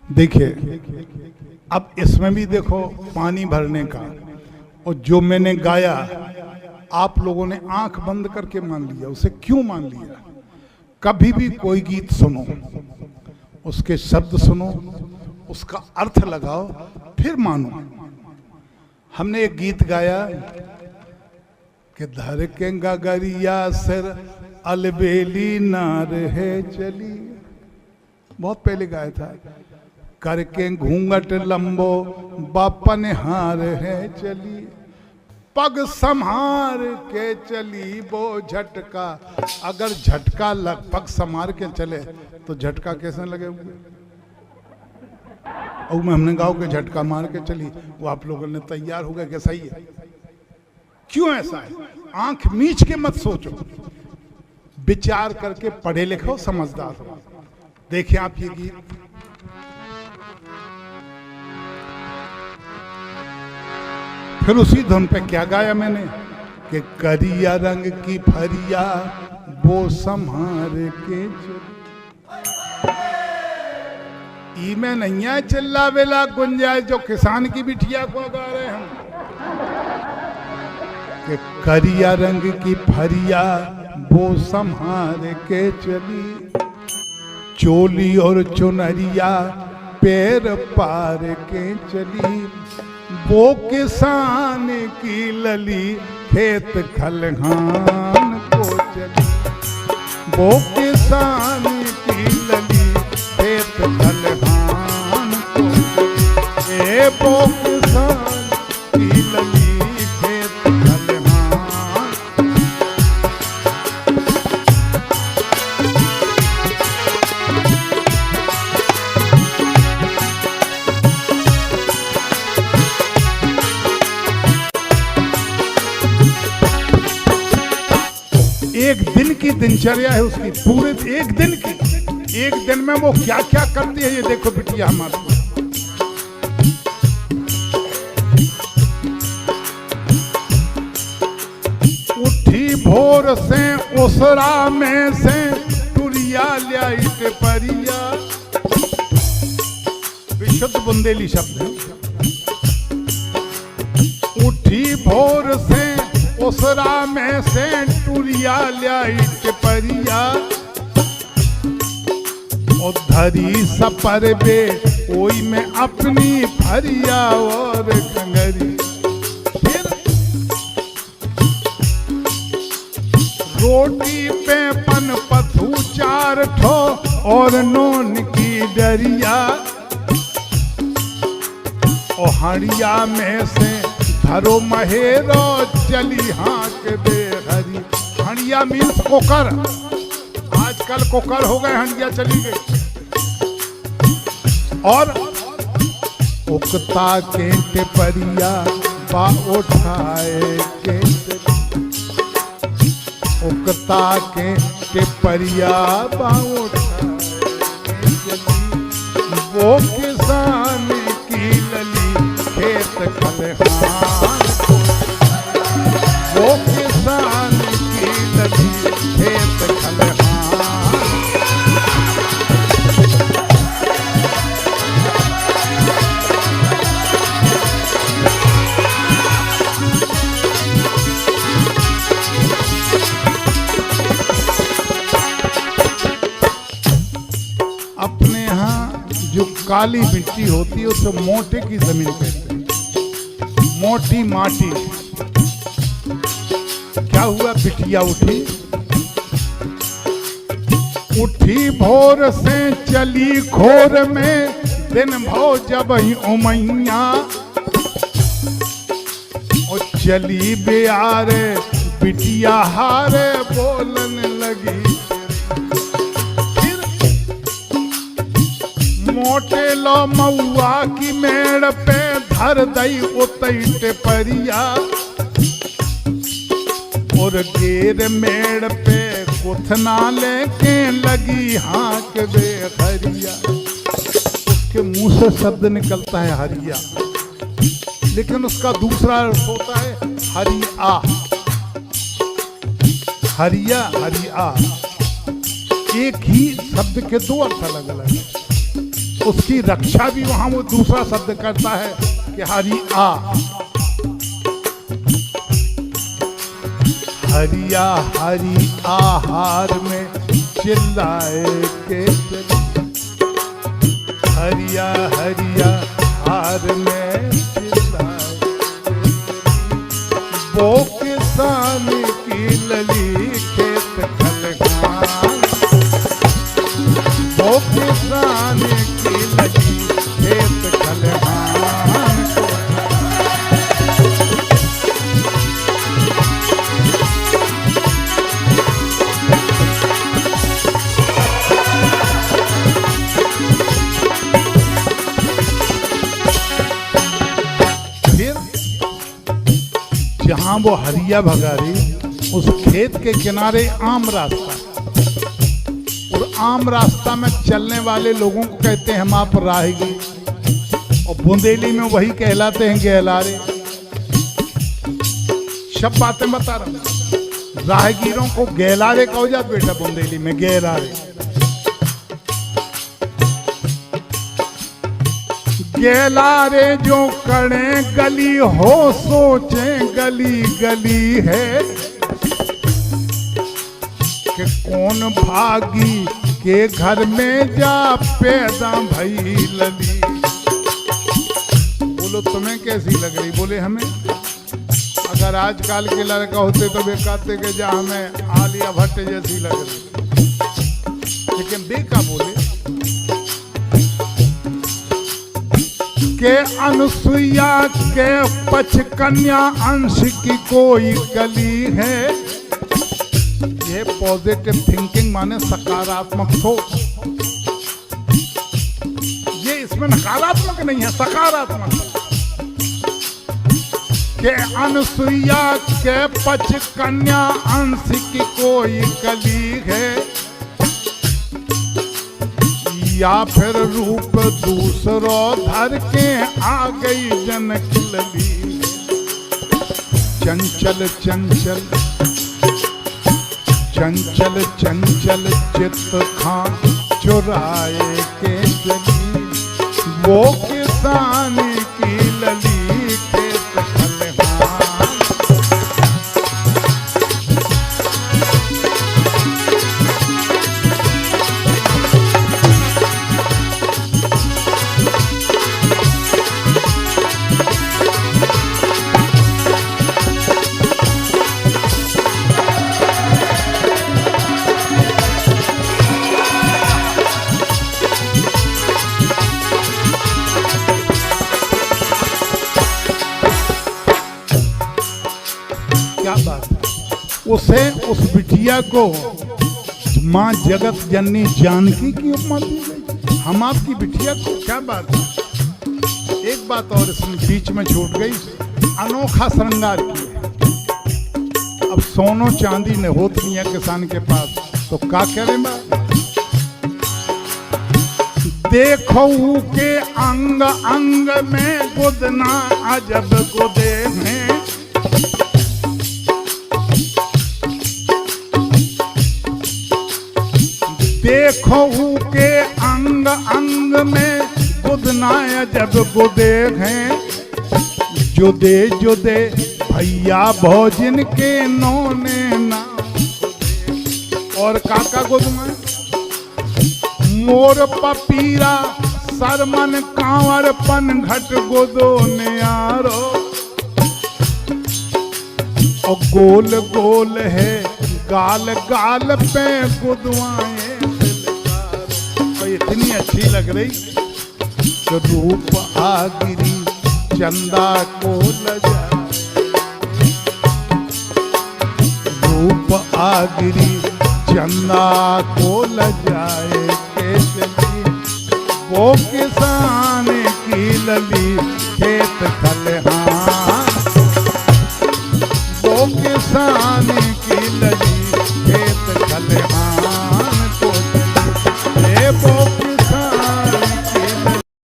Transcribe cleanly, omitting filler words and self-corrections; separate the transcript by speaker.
Speaker 1: देखिए अब इसमें भी देखो पानी भरने का, और जो मैंने गाया आप लोगों ने आंख बंद करके मान लिया। उसे क्यों मान लिया? कभी भी कोई गीत सुनो, उसके शब्द सुनो, उसका अर्थ लगाओ, फिर मानो। हमने एक गीत गाया कि धर के गगरिया सिर अलबेली नार है चली, बहुत पहले गाया था। करके घूंघट लंबो बापन हार है चली, पग संहार के चली वो झटका। अगर झटका लग पग संहार के चले तो झटका कैसे लगे हुए? और मैं हमने गाओ के झटका मार के चली, वो आप लोगों ने तैयार हो गए कि सही है। क्यों ऐसा है? आंख मीच के मत सोचो, विचार करके पढ़े लिखो, समझदार हो। देखिए आप ये गीत, फिर उसी धुन पे क्या गाया मैंने कि करिया रंग की फरिया वो संहार के ई में नहीं है चिल्ला वेला गुंजाइश जो किसान की बिटिया को गा रहे हैं कि करिया रंग की फरिया वो संहार के चली, चोली और चुनरिया पैर पार के चली, वो किसान की लली खेत खलिहान को चली, वो किसान की लली खेत खलिहान को चली, वो किसान की लली खेत खलिहान। एक दिन की दिनचर्या है उसकी, पूरे एक दिन की। एक दिन में वो क्या क्या करती है ये देखो बिटिया हमारी। उठी भोर से उसरा में से टुरिया लाइट परिया, विशुद्ध बुंदेली शब्द है। उठी भोर से उसरा में से टुरिया लाइट परिया, और धरी सपर बे ओई में अपनी फरिया और कंगरी। फिर रोटी पे पन पथू चार ठो और नून की डरिया, और हड़िया में से धरो महेरो चली हाँक दे हरी। हंडिया मीन्स कोकर, आजकल कोकर हो गए, हंडिया चली गई। और उकता के टिपरिया बा उठाए के, उकता के टिपरिया बा उठाए के, वो किसान की लली खेत खलिहान को, वो किसान की लली खेत खलिहान। अपने यहाँ जो काली मिट्टी होती है उसे मोटे की जमीन कहते हैं, मोटी माटी। क्या हुआ? बिटिया उठी, उठी भोर से चली खोर में, दिन भो जब ही उमैया, और चली बेयारे बिटिया हारे बोलन लगी। मोटे लो मऊआ की मेड़ पे धर दई उतैट परिया, और गेर मेड़ पे कुथना लेके लगी हाँक दे हरिया। उसके मुंह से शब्द निकलता है हरिया, लेकिन उसका दूसरा अर्थ होता है हरिया। हरिया हरिया एक ही शब्द के दो अर्थ अलग अलग है। उसकी रक्षा भी वहां वो दूसरा शब्द करता है कि हरि आ, हरिया हरि आहार में चिल्लाए के चली, हरिया हरिया हार में चिल्लाए, वो किसान की लली खेत खलिहान, वो किसान की लली खेत खलिहान को। फिर जहां वो हरिया भगारी, उस खेत के किनारे आम रास्ता, और आम रास्ता में चलने वाले लोगों को कहते हैं हम आप राहगीर, और बुंदेली में वही कहलाते हैं गहलारे। सब बातें बता रहा हूं, राहगीरों को गहलारे कहो जात बेटा, बुंदेली में गहलारे। गहलारे जो कड़े गली हो, सोचे गली गली है, कि कौन भागी के घर में जा पैदा भई लली। बोलो तुम्हें कैसी लग रही? बोले हमें, अगर आजकल के लड़का होते तो वे कहते कि जा हमें आलिया भट्ट जैसी लग रही, लेकिन बेका बोले के अनुसुईया के पचकन्या अंश की कोई गली है। ये पॉजिटिव थिंकिंग माने सकारात्मक सोच, ये इसमें नकारात्मक नहीं है, सकारात्मक। के अनुसुईया के पचकन्या अंश की कोई गली है, या फिर रूप दूसरो धर के आ गई जनक लली। चंचल चंचल चंचल चंचल चित्त खां चुराए के जली, वो किसान की लली खेत खलिहान। क्या बात है? उसे उस बिटिया को माँ जगत जननी जानकी की उपमा दी गई, हम आपकी बिटिया को। क्या बात है? एक बात और इसमें बीच में छूट गई, अनोखा श्रृंगार किया। अब सोनो चांदी ने होत नहीं है किसान के पास, तो क्या करें बात? देखो के अंग अंग में गुदना अजब गुदे हैं, देखो के अंग अंग में गुदना अजब गुदे हैं, जुदे जुदे भैया भोजन के नोने ना। और काका गुदमा मोर पपीरा सरमन कांवर पन घट गोदो ने आरो, और गोल गोल है गाल गाल पे गुदवाएं। इतनी अच्छी लग रही तो रूप आगिरी चंदा को लजाए, रूप आगिरी चंदा को लजाए के चली, वो किसान की लली खेत खलिहान।